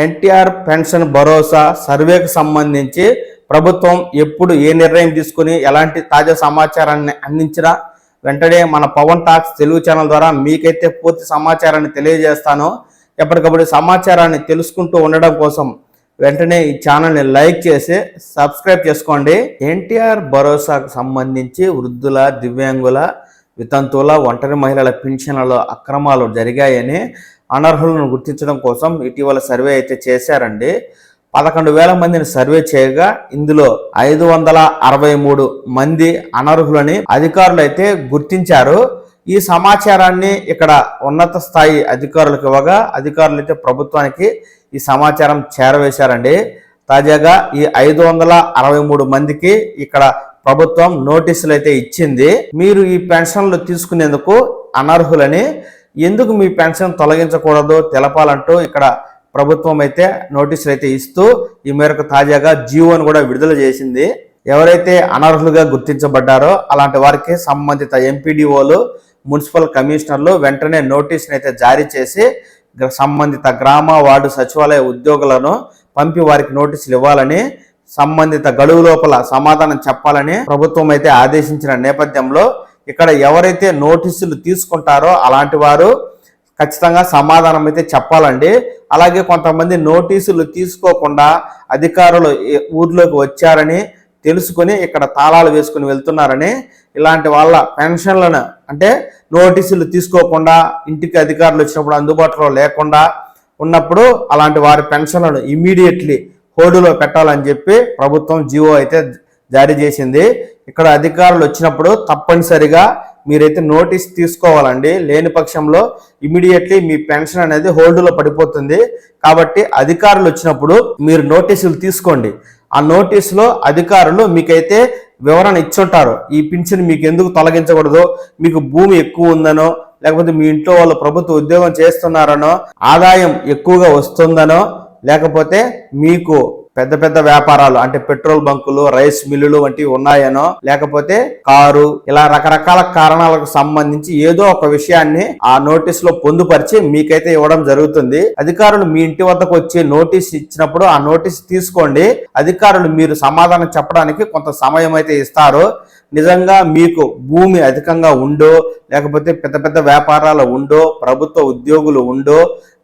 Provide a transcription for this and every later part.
NTR pension భరోసా సర్వేకు సంబంధించి ప్రభుత్వం ఎప్పుడు ఏ నిర్ణయం తీసుకుని ఎలాంటి తాజా సమాచారాన్ని అందించినా వెంటనే మన పవన్ టాక్స్ తెలుగు ఛానల్ ద్వారా మీకైతే పూర్తి సమాచారాన్ని తెలియజేస్తాను. ఎప్పటికప్పుడు సమాచారాన్ని తెలుసుకుంటూ ఉండడం కోసం వెంటనే ఈ ఛానల్ని లైక్ చేసి సబ్స్క్రైబ్ చేసుకోండి. ఎన్టీఆర్ భరోసాకు సంబంధించి వృద్ధుల, దివ్యాంగుల, వితంతువుల, ఒంటరి మహిళల పింఛన్లలో అక్రమాలు జరిగాయని అనర్హులను గుర్తించడం కోసం ఇటీవల సర్వే అయితే చేశారండి. 11,000 మందిని సర్వే చేయగా ఇందులో 563 మంది అనర్హులని అధికారులు అయితే గుర్తించారు. ఈ సమాచారాన్ని ఇక్కడ ఉన్నత స్థాయి అధికారులకు ఇవ్వగా అధికారులు అయితే ప్రభుత్వానికి ఈ సమాచారం చేరవేశారండి. తాజాగా ఈ 563 మందికి ఇక్కడ ప్రభుత్వం నోటీసులు అయితే ఇచ్చింది. మీరు ఈ పెన్షన్లు తీసుకునేందుకు అనర్హులని, ఎందుకు మీ పెన్షన్ తొలగించకూడదు తెలపాలంటూ ఇక్కడ ప్రభుత్వం అయితే నోటీసులు అయితే ఇస్తూ ఈ మేరకు తాజాగా జీవోను కూడా విడుదల చేసింది. ఎవరైతే అనర్హులుగా గుర్తించబడ్డారో అలాంటి వారికి సంబంధిత ఎంపీడీఓలు, మున్సిపల్ కమిషనర్లు వెంటనే నోటీసును అయితే జారీ చేసి సంబంధిత గ్రామ, వార్డు సచివాలయ ఉద్యోగులను పంపి వారికి నోటీసులు ఇవ్వాలని, సంబంధిత గడువు లోపల సమాధానం చెప్పాలని ప్రభుత్వం అయితే ఆదేశించిన నేపథ్యంలో ఇక్కడ ఎవరైతే నోటీసులు తీసుకుంటారో అలాంటి వారు ఖచ్చితంగా సమాధానం అయితే చెప్పాలండి. అలాగే కొంతమంది నోటీసులు తీసుకోకుండా అధికారులు ఊర్లోకి వచ్చారని తెలుసుకుని ఇక్కడ తాళాలు వేసుకుని వెళ్తున్నారని, ఇలాంటి వాళ్ళ పెన్షన్లను అంటే నోటీసులు తీసుకోకుండా ఇంటికి అధికారులు వచ్చినప్పుడు అందుబాటులో లేకుండా ఉన్నప్పుడు అలాంటి వారి పెన్షన్లను ఇమీడియట్లీ హోల్డ్లో పెట్టాలని చెప్పి ప్రభుత్వం జీవో అయితే జారీ చేసింది. ఇక్కడ అధికారులు వచ్చినప్పుడు తప్పనిసరిగా మీరైతే నోటీస్ తీసుకోవాలండి. లేని పక్షంలో ఇమీడియట్లీ మీ పెన్షన్ అనేది హోల్డ్లో పడిపోతుంది. కాబట్టి అధికారులు వచ్చినప్పుడు మీరు నోటీసులు తీసుకోండి. ఆ నోటీసులో అధికారులు మీకైతే వివరణ ఇచ్చుంటారు. ఈ పింఛన్ మీకు ఎందుకు తొలగించకూడదు, మీకు భూమి ఎక్కువ ఉందనో, లేకపోతే మీ ఇంట్లో వాళ్ళు ప్రభుత్వ ఉద్యోగం చేస్తున్నారనో, ఆదాయం ఎక్కువగా వస్తుందనో, లేకపోతే మీకు పెద్ద పెద్ద వ్యాపారాలు అంటే పెట్రోల్ బంకులు, రైస్ మిల్లులు వంటివి ఉన్నాయనో, లేకపోతే కారు, ఇలా రకరకాల కారణాలకు సంబంధించి ఏదో ఒక విషయాన్ని ఆ నోటీస్ లో పొందుపరిచి మీకైతే ఇవ్వడం జరుగుతుంది. అధికారులు మీ ఇంటి వద్దకు వచ్చి నోటీస్ ఇచ్చినప్పుడు ఆ నోటీస్ తీసుకోండి. అధికారులు మీరు సమాధానం చెప్పడానికి కొంత సమయం అయితే ఇస్తారు. నిజంగా మీకు భూమి అధికంగా ఉండో, లేకపోతే పెద్ద పెద్ద వ్యాపారాలు ఉండో, ప్రభుత్వ ఉద్యోగులు ఉండో,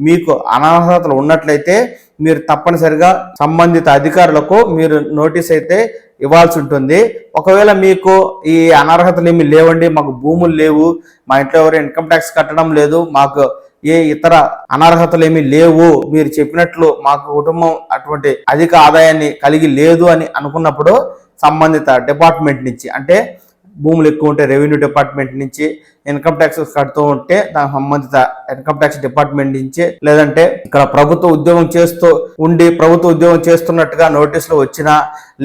మీకు అనర్హతలు ఉన్నట్లయితే మీరు తప్పనిసరిగా సంబంధిత అధికారులకు మీరు నోటీస్ అయితే ఇవ్వాల్సి ఉంటుంది. ఒకవేళ మీకు ఈ అనర్హతలు ఏమి లేవండి, మాకు భూములు లేవు, మా ఇంట్లో ఎవరు ఇన్కమ్ ట్యాక్స్ కట్టడం లేదు, మాకు ఏ ఇతర అనర్హతలు ఏమీ లేవు, మీరు చెప్పినట్లు మాకు కుటుంబం అటువంటి అధిక ఆదాయాన్ని కలిగి లేదు అని అనుకున్నప్పుడు సంబంధిత డిపార్ట్మెంట్ నుంచి అంటే భూములు ఎక్కువ ఉంటే రెవెన్యూ డిపార్ట్మెంట్ నుంచి, ఇన్కమ్ ట్యాక్స్ కడుతూ ఉంటే దానికి సంబంధిత ఇన్కమ్ ట్యాక్స్ డిపార్ట్మెంట్ నుంచి, లేదంటే ఇక్కడ ప్రభుత్వ ఉద్యోగం చేస్తున్నట్టుగా నోటీసులు వచ్చినా,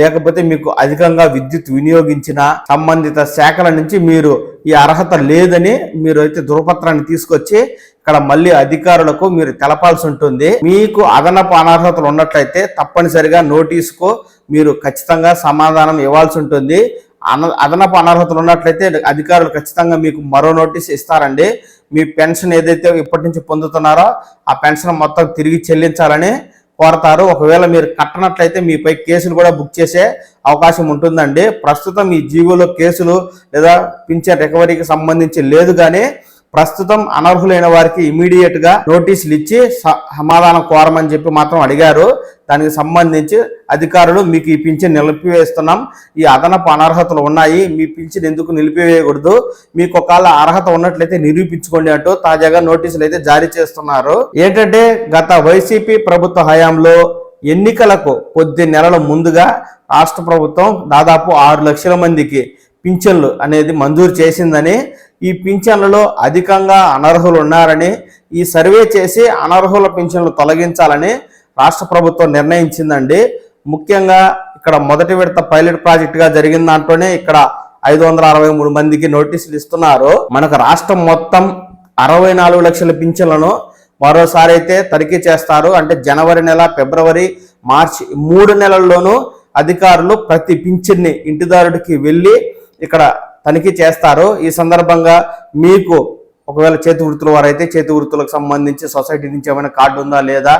లేకపోతే మీకు అధికంగా విద్యుత్ వినియోగించిన సంబంధిత శాఖల నుంచి మీరు ఈ అర్హత లేదని మీరు అయితే ధృవపత్రాన్ని తీసుకొచ్చి ఇక్కడ మళ్ళీ అధికారులకు మీరు తెలపాల్సి ఉంటుంది. మీకు అదనపు అనర్హతలు ఉన్నట్లయితే తప్పనిసరిగా నోటీసుకు మీరు ఖచ్చితంగా సమాధానం ఇవ్వాల్సి ఉంటుంది. అదనపు అనర్హతలు ఉన్నట్లయితే అధికారులు ఖచ్చితంగా మీకు మరో నోటీస్ ఇస్తారండి. మీ పెన్షన్ ఏదైతే ఇప్పటి నుంచి పొందుతున్నారో ఆ పెన్షన్ మొత్తం తిరిగి చెల్లించాలని కోరతారు. ఒకవేళ మీరు కట్టనట్లయితే మీపై కేసులు కూడా బుక్ చేసే అవకాశం ఉంటుందండి. ప్రస్తుతం ఈ జీవోలో కేసులు లేదా పింఛన్ రికవరీకి సంబంధించి లేదు, కానీ ప్రస్తుతం అనర్హులైన వారికి ఇమీడియట్ గా నోటీసులు ఇచ్చి సమాధానం కోరమని చెప్పి మాత్రం అడిగారు. దానికి సంబంధించి అధికారులు మీకు ఈ పింఛన్ నిలిపివేస్తున్నాం, ఈ అదనపు అనర్హతలు ఉన్నాయి, మీ పింఛన్ ఎందుకు నిలిపివేయకూడదు, మీకు ఒకవేళ అర్హత ఉన్నట్లయితే నిరూపించుకోండి అంటూ తాజాగా నోటీసులు అయితే జారీ చేస్తున్నారు. ఏంటంటే గత వైసీపీ ప్రభుత్వ హయాంలో ఎన్నికలకు కొద్ది నెలల ముందుగా రాష్ట్ర ప్రభుత్వం దాదాపు 6 లక్షల మందికి పింఛన్లు అనేది మంజూరు చేసిందని, ఈ పింఛన్లలో అధికంగా అనర్హులు ఉన్నారని, ఈ సర్వే చేసి అనర్హుల పింఛన్లు తొలగించాలని రాష్ట్ర ప్రభుత్వం నిర్ణయించిందండి. ముఖ్యంగా ఇక్కడ మొదటి విడత పైలట్ ప్రాజెక్టుగా జరిగిన దాంట్లోనే ఇక్కడ 563 మందికి నోటీసులు ఇస్తున్నారు. మనకు రాష్ట్రం మొత్తం 64 లక్షల పింఛన్లను మరోసారి అయితే తనిఖీ చేస్తారు. అంటే జనవరి నెల, ఫిబ్రవరి, మార్చి 3 నెలల్లోనూ అధికారులు ప్రతి పింఛన్ని ఇంటిదారుడికి వెళ్ళి ఇక్కడ తనిఖీ చేస్తారు. ఈ సందర్భంగా మీకు ఒకవేళ చేతి వృత్తుల వారైతే చేతి వృత్తులకు సంబంధించి సొసైటీ నుంచి ఏమైనా కార్డు ఉందా లేదా,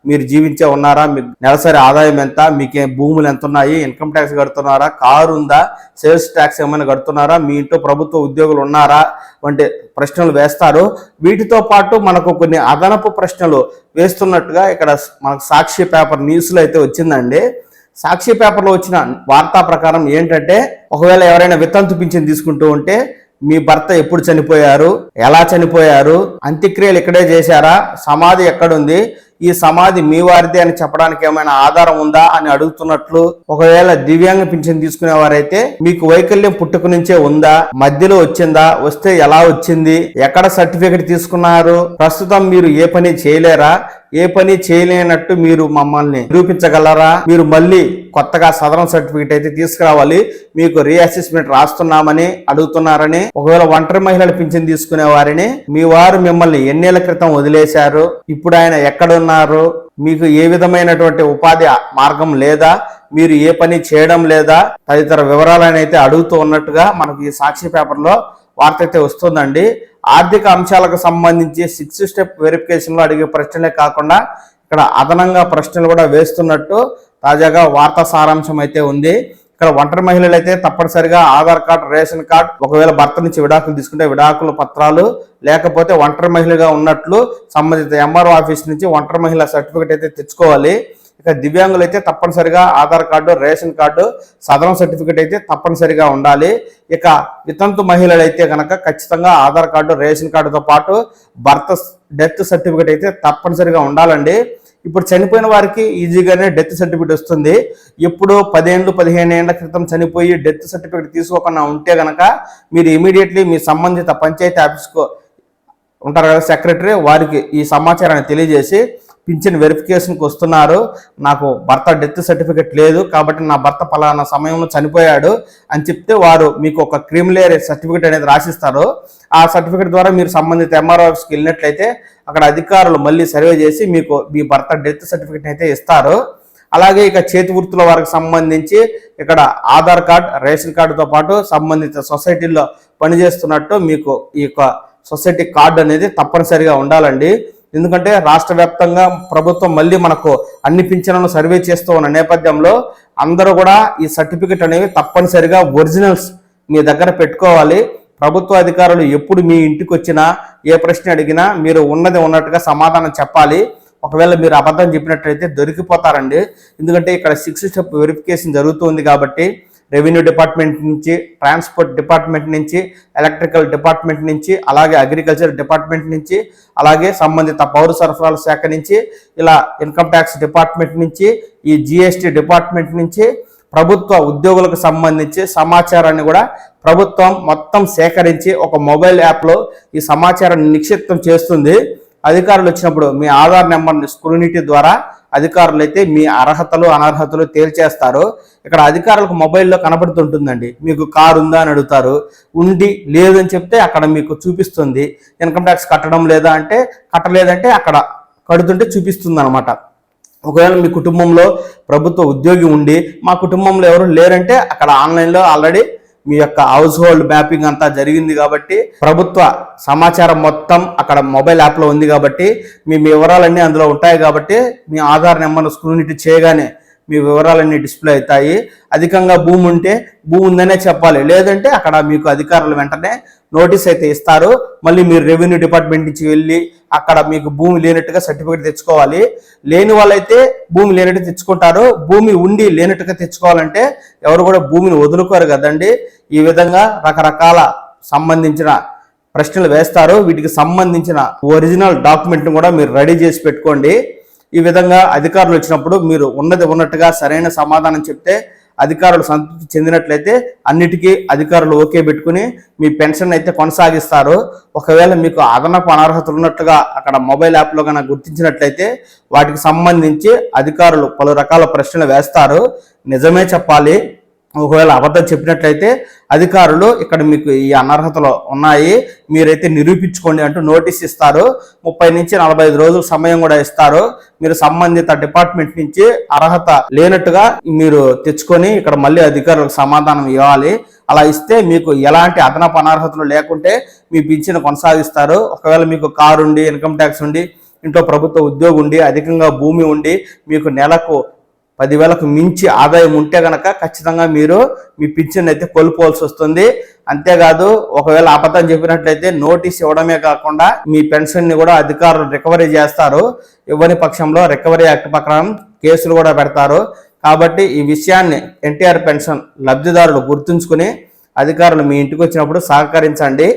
మీరు జీవించే ఉన్నారా, మీకు నెలసరి ఆదాయం ఎంత, మీకే భూములు ఎంత ఉన్నాయి, ఇన్కమ్ ట్యాక్స్ కడుతున్నారా, కారు ఉందా, సేల్స్ ట్యాక్స్ ఏమైనా కడుతున్నారా, మీ ఇంట్లో ప్రభుత్వ ఉద్యోగులు ఉన్నారా వంటి ప్రశ్నలు వేస్తారు. వీటితో పాటు మనకు కొన్ని అదనపు ప్రశ్నలు వేస్తున్నట్టుగా ఇక్కడ మనకు సాక్షి పేపర్ న్యూస్లో అయితే వచ్చిందండి. సాక్షి పేపర్లో వచ్చిన వార్తా ప్రకారం ఏంటంటే, ఒకవేళ ఎవరైనా వితంతు పింఛన్ తీసుకుంటూ ఉంటే మీ భర్త ఎప్పుడు చనిపోయారు, ఎలా చనిపోయారు, అంత్యక్రియలు ఇక్కడే చేశారా, సమాధి ఎక్కడుంది, ఈ సమాధి మీ వారిదే అని చెప్పడానికి ఏమైనా ఆధారం ఉందా అని అడుగుతున్నట్లు. ఒకవేళ దివ్యాంగ పింఛన్ తీసుకునే వారైతే మీకు వైకల్యం పుట్టుక నుంచే ఉందా, మధ్యలో వచ్చిందా, వస్తే ఎలా వచ్చింది, ఎక్కడ సర్టిఫికెట్ తీసుకున్నారు, ప్రస్తుతం మీరు ఏ పని చేయలేరా, ఏ పని చేయలేనట్టు మీరు మమ్మల్ని నిరూపించగలరా, మీరు మళ్ళీ కొత్తగా సదరన్ సర్టిఫికేట్ అయితే తీసుకురావాలి, మీకు రీఅసెస్మెంట్ రాస్తున్నామని అడుగుతున్నారని. ఒకవేళ ఒంటరి మహిళలు పింఛన్ తీసుకునే వారిని మీ వారు మిమ్మల్ని ఎన్నేళ్ల క్రితం వదిలేశారు, ఇప్పుడు ఆయన ఎక్కడున్నారు, మీకు ఏ విధమైనటువంటి ఉపాధి మార్గం లేదా, మీరు ఏ పని చేయడం లేదా తదితర వివరాలను అయితే అడుగుతూ ఉన్నట్టుగా మనకి ఈ సాక్షి పేపర్లో వార్త అయితే వస్తుందండి. ఆర్థిక అంశాలకు సంబంధించి 6 స్టెప్ వెరిఫికేషన్లో అడిగే ప్రశ్నలే కాకుండా ఇక్కడ అదనంగా ప్రశ్నలు కూడా వేస్తున్నట్టు తాజాగా వార్తా సారాంశం అయితే ఉంది. ఇక్కడ ఒంటరి మహిళలు అయితే తప్పనిసరిగా ఆధార్ కార్డు, రేషన్ కార్డు, ఒకవేళ భర్త నుంచి విడాకులు తీసుకుంటే విడాకుల పత్రాలు, లేకపోతే ఒంటరి మహిళగా ఉన్నట్లు సంబంధిత ఎంఆర్ఓ ఆఫీస్ నుంచి ఒంటరి మహిళ సర్టిఫికేట్ అయితే తెచ్చుకోవాలి. ఇక దివ్యాంగులు అయితే తప్పనిసరిగా Aadhaar card, ration card, southern certificate అయితే తప్పనిసరిగా ఉండాలి. ఇక వితంతు మహిళలు అయితే కనుక ఖచ్చితంగా ఆధార్ కార్డు, రేషన్ కార్డుతో పాటు భర్త డెత్ సర్టిఫికేట్ అయితే తప్పనిసరిగా ఉండాలండి. ఇప్పుడు చనిపోయిన వారికి ఈజీగానే డెత్ సర్టిఫికేట్ వస్తుంది. ఎప్పుడు 10 ఏళ్ళు 15 ఏళ్ల క్రితం చనిపోయి డెత్ సర్టిఫికేట్ తీసుకోకుండా ఉంటే కనుక మీరు ఇమీడియట్లీ మీ సంబంధిత పంచాయతీ ఆఫీస్కు ఉంటారు కదా సెక్రటరీ, వారికి ఈ సమాచారాన్ని తెలియజేసి పింఛన్ వెరిఫికేషన్కి వస్తున్నారు, నాకు భర్త డెత్ సర్టిఫికేట్ లేదు కాబట్టి నా భర్త పలానా సమయంలో చనిపోయాడు అని చెప్తే వారు మీకు ఒక క్రిమినల్ సర్టిఫికేట్ అనేది రాసిస్తారు. ఆ సర్టిఫికేట్ ద్వారా మీరు సంబంధిత ఎంఆర్ఓ ఆఫీస్కి వెళ్ళినట్లయితే అక్కడ అధికారులు మళ్ళీ సర్వే చేసి మీకు మీ భర్త డెత్ సర్టిఫికేట్ అయితే ఇస్తారు. అలాగే ఇక చేతి వృత్తుల వారికి సంబంధించి ఇక్కడ ఆధార్ కార్డ్, రేషన్ కార్డుతో పాటు సంబంధిత సొసైటీల్లో పనిచేస్తున్నట్టు మీకు ఈ యొక్క సొసైటీ కార్డు అనేది తప్పనిసరిగా ఉండాలండి. ఎందుకంటే రాష్ట్ర వ్యాప్తంగా ప్రభుత్వం మళ్ళీ మనకు అన్ని పింఛన్లను సర్వే చేస్తూ ఉన్న నేపథ్యంలో అందరూ కూడా ఈ సర్టిఫికెట్ అనేవి తప్పనిసరిగా ఒరిజినల్స్ మీ దగ్గర పెట్టుకోవాలి. ప్రభుత్వ అధికారులు ఎప్పుడు మీ ఇంటికి వచ్చినా ఏ ప్రశ్న అడిగినా మీరు ఉన్నది ఉన్నట్టుగా సమాధానం చెప్పాలి. ఒకవేళ మీరు అబద్ధం చెప్పినట్లయితే దొరికిపోతారండి. ఎందుకంటే ఇక్కడ 6 స్టెప్ వెరిఫికేషన్ జరుగుతుంది కాబట్టి రెవెన్యూ డిపార్ట్మెంట్ నుంచి, ట్రాన్స్పోర్ట్ డిపార్ట్మెంట్ నుంచి, ఎలక్ట్రికల్ డిపార్ట్మెంట్ నుంచి, అలాగే అగ్రికల్చర్ డిపార్ట్మెంట్ నుంచి, అలాగే సంబంధిత పౌర సరఫరాల శాఖ నుంచి, ఇలా ఇన్కమ్ ట్యాక్స్ డిపార్ట్మెంట్ నుంచి, ఈ జిఎస్టీ డిపార్ట్మెంట్ నుంచి ప్రభుత్వ ఉద్యోగులకు సంబంధించి సమాచారాన్ని కూడా ప్రభుత్వం మొత్తం సేకరించి ఒక మొబైల్ యాప్లో ఈ సమాచారాన్ని నిక్షిప్తం చేస్తుంది. అధికారులు వచ్చినప్పుడు మీ ఆధార్ నెంబర్ని స్క్రూనిటీ ద్వారా అధికారులు అయితే మీ అర్హతలు అనర్హతలు తేల్చేస్తారు. ఇక్కడ అధికారులకు మొబైల్లో కనబడుతుంటుందండి, మీకు కారు ఉందా అని అడుగుతారు, ఉండి లేదని చెప్తే అక్కడ మీకు చూపిస్తుంది. ఇన్కమ్ ట్యాక్స్ కట్టడం లేదా అంటే కట్టలేదంటే అక్కడ కడుతుంటే చూపిస్తుంది అనమాట. ఒకవేళ మీ కుటుంబంలో ప్రభుత్వ ఉద్యోగి ఉండి మా కుటుంబంలో ఎవరు లేరంటే అక్కడ ఆన్లైన్లో ఆల్రెడీ మీ యొక్క హౌస్ హోల్డ్ మ్యాపింగ్ అంతా జరిగింది కాబట్టి ప్రభుత్వ సమాచారం మొత్తం అక్కడ మొబైల్ యాప్లో ఉంది కాబట్టి మీ వివరాలన్నీ అందులో ఉంటాయి కాబట్టి మీ ఆధార్ నెంబర్ను స్క్రూనిటీ చేయగానే మీ వివరాలన్నీ డిస్ప్లే అవుతాయి. అధికంగా భూమి ఉంటే భూమి ఉందనే చెప్పాలి, లేదంటే అక్కడ మీకు అధికారులు వెంటనే నోటీస్ అయితే ఇస్తారు. మళ్ళీ మీరు రెవెన్యూ డిపార్ట్మెంట్ నుంచి వెళ్ళి అక్కడ మీకు భూమి లేనట్టుగా సర్టిఫికేట్ తెచ్చుకోవాలి. లేని వాళ్ళైతే భూమి లేనట్టు తెచ్చుకుంటారు. భూమి ఉండి లేనట్టుగా తెచ్చుకోవాలంటే ఎవరు కూడా భూమిని వదులుకోరు కదండి. ఈ విధంగా రకరకాల సంబంధించిన ప్రశ్నలు వేస్తారు. వీటికి సంబంధించిన ఒరిజినల్ డాక్యుమెంట్ను కూడా మీరు రెడీ చేసి పెట్టుకోండి. ఈ విధంగా అధికారులు వచ్చినప్పుడు మీరు ఉన్నది ఉన్నట్టుగా సరైన సమాధానం చెప్తే అధికారులు సంతృప్తి చెందినట్లయితే అన్నిటికీ అధికారులు ఓకే పెట్టుకుని మీ పెన్షన్ అయితే కొనసాగిస్తారు. ఒకవేళ మీకు అదనపు అనర్హతలు ఉన్నట్టుగా అక్కడ మొబైల్ యాప్లో కనుక గుర్తించినట్లయితే వాటికి సంబంధించి అధికారులు పలు రకాల ప్రశ్నలు వేస్తారు. నిజమే చెప్పాలి. ఒకవేళ అబద్ధం చెప్పినట్లయితే అధికారులు ఇక్కడ మీకు ఈ అనర్హతలు ఉన్నాయి, మీరైతే నిరూపించుకోండి అంటూ నోటీస్ ఇస్తారు. 30 నుంచి 45 రోజుల సమయం కూడా ఇస్తారు. మీరు సంబంధిత డిపార్ట్మెంట్ నుంచి అర్హత లేనట్టుగా మీరు తెచ్చుకొని ఇక్కడ మళ్ళీ అధికారులకు సమాధానం ఇవ్వాలి. అలా ఇస్తే మీకు ఎలాంటి అదనపు అనర్హతలు లేకుంటే మీ పింఛను కొనసాగిస్తారు. ఒకవేళ మీకు కారు ఉండి, ఇన్కమ్ ట్యాక్స్ ఉండి, ఇంట్లో ప్రభుత్వ ఉద్యోగం ఉండి, అధికంగా భూమి ఉండి, మీకు నెలకు 10,000కు మించి ఆదాయం ఉంటే గనక ఖచ్చితంగా మీరు మీ పింఛన్ అయితే కోల్పోవాల్సి వస్తుంది. అంతేకాదు, ఒకవేళ అబద్ధం చెప్పినట్లయితే నోటీస్ ఇవ్వడమే కాకుండా మీ పెన్షన్ ని కూడా అధికారులు రికవరీ చేస్తారు. ఇవ్వని పక్షంలో రికవరీ యాక్ట్ ప్రకారం కేసులు కూడా పెడతారు. కాబట్టి ఈ విషయాన్ని ఎన్టీఆర్ పెన్షన్ లబ్ధిదారులు గుర్తుంచుకుని అధికారులు మీ ఇంటికి వచ్చినప్పుడు సహకరించండి.